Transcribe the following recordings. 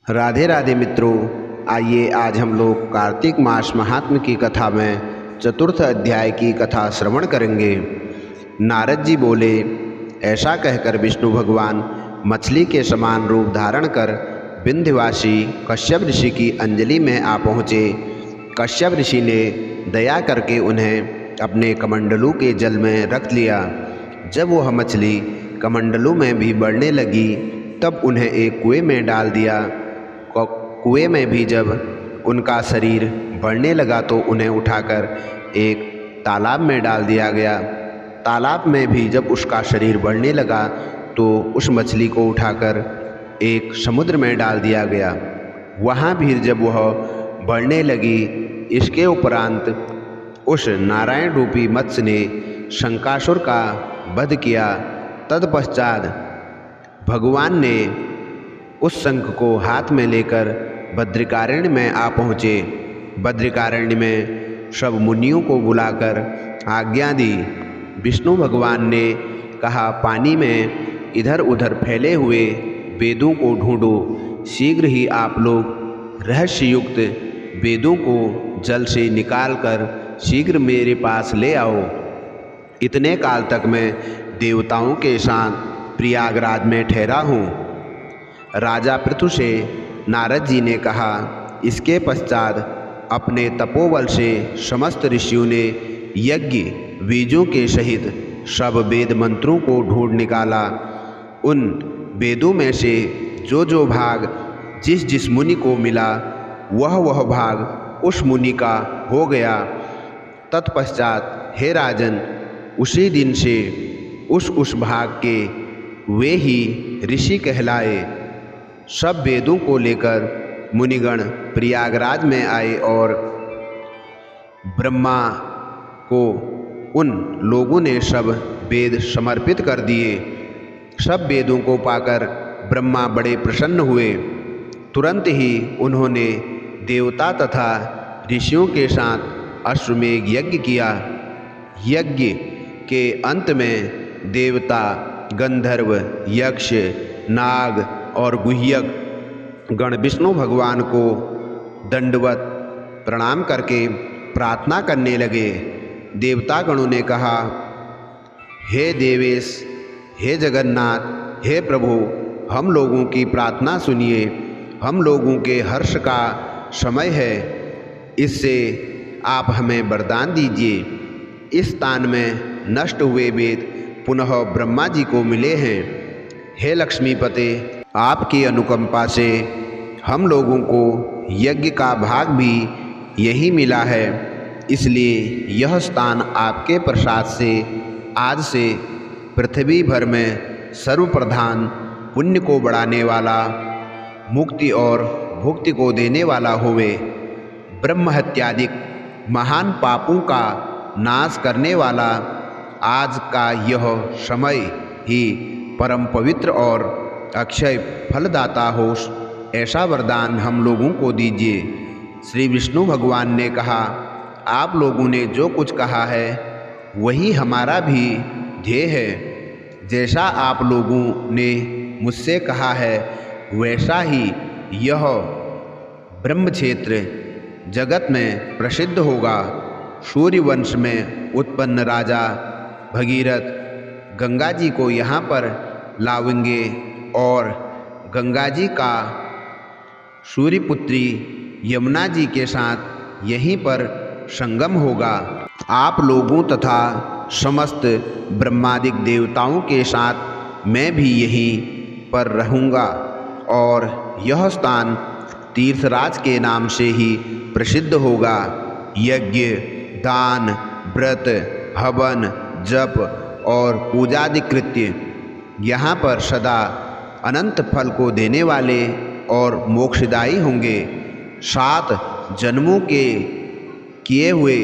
राधे राधे मित्रों, आइए आज हम लोग कार्तिक मास महात्म्य की कथा में चतुर्थ अध्याय की कथा श्रवण करेंगे। नारद जी बोले, ऐसा कहकर विष्णु भगवान मछली के समान रूप धारण कर विंध्यवासी कश्यप ऋषि की अंजलि में आ पहुँचे। कश्यप ऋषि ने दया करके उन्हें अपने कमंडलू के जल में रख लिया। जब वह मछली कमंडलू में भी बढ़ने लगी तब उन्हें एक कुएं में डाल दिया। कुएं में भी जब उनका शरीर बढ़ने लगा तो उन्हें उठाकर एक तालाब में डाल दिया गया। तालाब में भी जब उसका शरीर बढ़ने लगा तो उस मछली को उठाकर एक समुद्र में डाल दिया गया। वहाँ भी जब वह बढ़ने लगी, इसके उपरांत उस नारायण रूपी मत्स्य ने शंकासुर का वध किया। तत्पश्चात भगवान ने उस शंख को हाथ में लेकर बद्रिकारण्य में आ पहुँचे। बद्रिकारण्य में सब मुनियों को बुलाकर आज्ञा दी। विष्णु भगवान ने कहा, पानी में इधर उधर फैले हुए वेदों को ढूंढो। शीघ्र ही आप लोग रहस्ययुक्त वेदों को जल से निकालकर शीघ्र मेरे पास ले आओ। इतने काल तक मैं देवताओं के साथ प्रयागराज में ठहरा हूँ। राजा पृथु से नारद जी ने कहा। इसके पश्चात अपने तपोबल से समस्त ऋषियों ने यज्ञ बीजों के सहित सब वेद मंत्रों को ढूंढ निकाला। उन वेदों में से जो जो भाग जिस जिस मुनि को मिला वह भाग उस मुनि का हो गया। तत्पश्चात हे राजन, उसी दिन से उस भाग के वे ही ऋषि कहलाए। सब वेदों को लेकर मुनिगण प्रयागराज में आए और ब्रह्मा को उन लोगों ने सब वेद समर्पित कर दिए। सब वेदों को पाकर ब्रह्मा बड़े प्रसन्न हुए। तुरंत ही उन्होंने देवता तथा ऋषियों के साथ अश्वमेध यज्ञ किया। यज्ञ के अंत में देवता, गंधर्व, यक्ष, नाग और गुह्यक गण विष्णु भगवान को दंडवत प्रणाम करके प्रार्थना करने लगे। देवता गणों ने कहा, हे देवेश, हे जगन्नाथ, हे प्रभु, हम लोगों की प्रार्थना सुनिए। हम लोगों के हर्ष का समय है, इससे आप हमें वरदान दीजिए। इस स्थान में नष्ट हुए वेद पुनः ब्रह्मा जी को मिले हैं। हे लक्ष्मीपते, आपकी अनुकंपा से हम लोगों को यज्ञ का भाग भी यही मिला है, इसलिए यह स्थान आपके प्रसाद से आज से पृथ्वी भर में सर्वप्रधान, पुण्य को बढ़ाने वाला, मुक्ति और भुक्ति को देने वाला होवे। ब्रह्म हत्यादि महान पापों का नाश करने वाला आज का यह समय ही परम पवित्र और अक्षय फलदाता हो, ऐसा वरदान हम लोगों को दीजिए। श्री विष्णु भगवान ने कहा, आप लोगों ने जो कुछ कहा है वही हमारा भी ध्येय है। जैसा आप लोगों ने मुझसे कहा है वैसा ही यह ब्रह्म क्षेत्र जगत में प्रसिद्ध होगा। सूर्य वंश में उत्पन्न राजा भगीरथ गंगा जी को यहाँ पर लावेंगे और गंगा जी का सूर्यपुत्री यमुना जी के साथ यहीं पर संगम होगा। आप लोगों तथा समस्त ब्रह्मादिक देवताओं के साथ मैं भी यहीं पर रहूँगा और यह स्थान तीर्थराज के नाम से ही प्रसिद्ध होगा। यज्ञ, दान, व्रत, हवन, जप और पूजादि कृत्य यहाँ पर सदा अनंत फल को देने वाले और मोक्षदायी होंगे। 7 जन्मों के किए हुए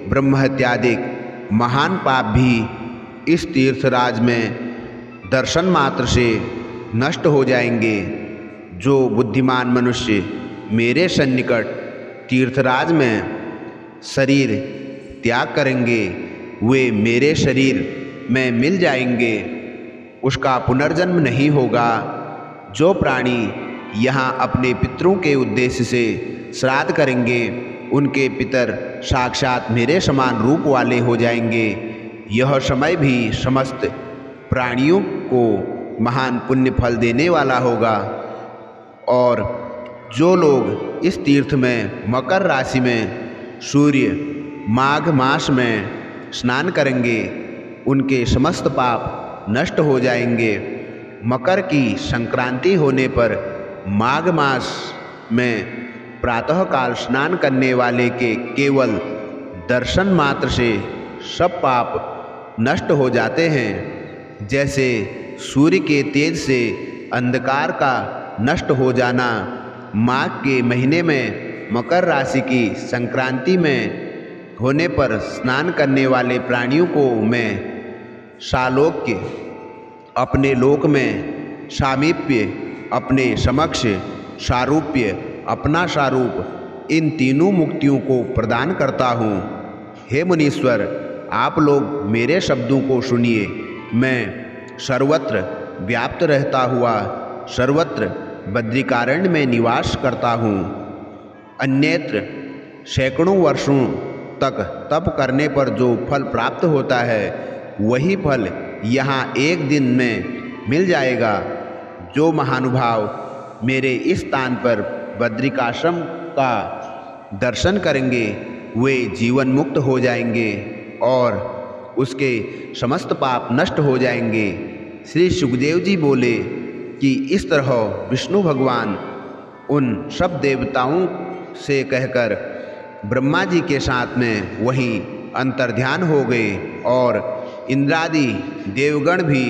ब्रह्महत्यादिक महान पाप भी इस तीर्थराज में दर्शन मात्र से नष्ट हो जाएंगे। जो बुद्धिमान मनुष्य मेरे सन्निकट तीर्थराज में शरीर त्याग करेंगे वे मेरे शरीर में मिल जाएंगे, उसका पुनर्जन्म नहीं होगा। जो प्राणी यहाँ अपने पितरों के उद्देश्य से श्राद्ध करेंगे, उनके पितर साक्षात मेरे समान रूप वाले हो जाएंगे। यह समय भी समस्त प्राणियों को महान पुण्य फल देने वाला होगा। और जो लोग इस तीर्थ में मकर राशि में सूर्य माघ मास में स्नान करेंगे, उनके समस्त पाप नष्ट हो जाएंगे। मकर की संक्रांति होने पर माघ मास में प्रातःकाल स्नान करने वाले के केवल दर्शन मात्र से सब पाप नष्ट हो जाते हैं। जैसे सूर्य के तेज से अंधकार का नष्ट हो जाना। माघ के महीने में मकर राशि की संक्रांति में होने पर स्नान करने वाले प्राणियों को मैं सालोक्य, अपने लोक में सामीप्य, अपने समक्ष सारूप्य, अपना सारूप, इन तीनों मुक्तियों को प्रदान करता हूँ। हे मुनीश्वर, आप लोग मेरे शब्दों को सुनिए। मैं सर्वत्र व्याप्त रहता हुआ सर्वत्र बद्रिकारण्य में निवास करता हूँ। अन्यत्र सैकड़ों वर्षों तक तप करने पर जो फल प्राप्त होता है, वही फल यहाँ एक दिन में मिल जाएगा। जो महानुभाव मेरे इस स्थान पर बद्रिकाश्रम का दर्शन करेंगे, वे जीवन मुक्त हो जाएंगे और उसके समस्त पाप नष्ट हो जाएंगे। श्री सुखदेव जी बोले कि इस तरह विष्णु भगवान उन सब देवताओं से कहकर ब्रह्मा जी के साथ में वहीं अंतर्ध्यान हो गए और इंद्रादि देवगण भी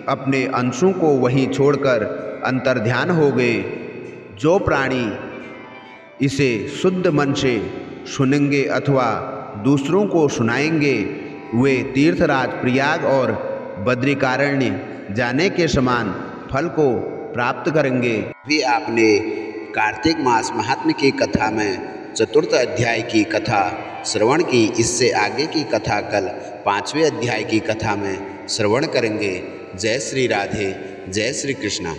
अपने अंशों को वहीं छोड़कर अंतर्ध्यान हो गए। जो प्राणी इसे शुद्ध मन से सुनेंगे अथवा दूसरों को सुनाएंगे, वे तीर्थराज प्रयाग और बद्रिकारण्य जाने के समान फल को प्राप्त करेंगे। भी आपने कार्तिक मास महात्म्य की कथा में चतुर्थ अध्याय की कथा श्रवण की। इससे आगे की कथा कल 5वें अध्याय की कथा में श्रवण करेंगे। जय श्री राधे, जय श्री कृष्णा।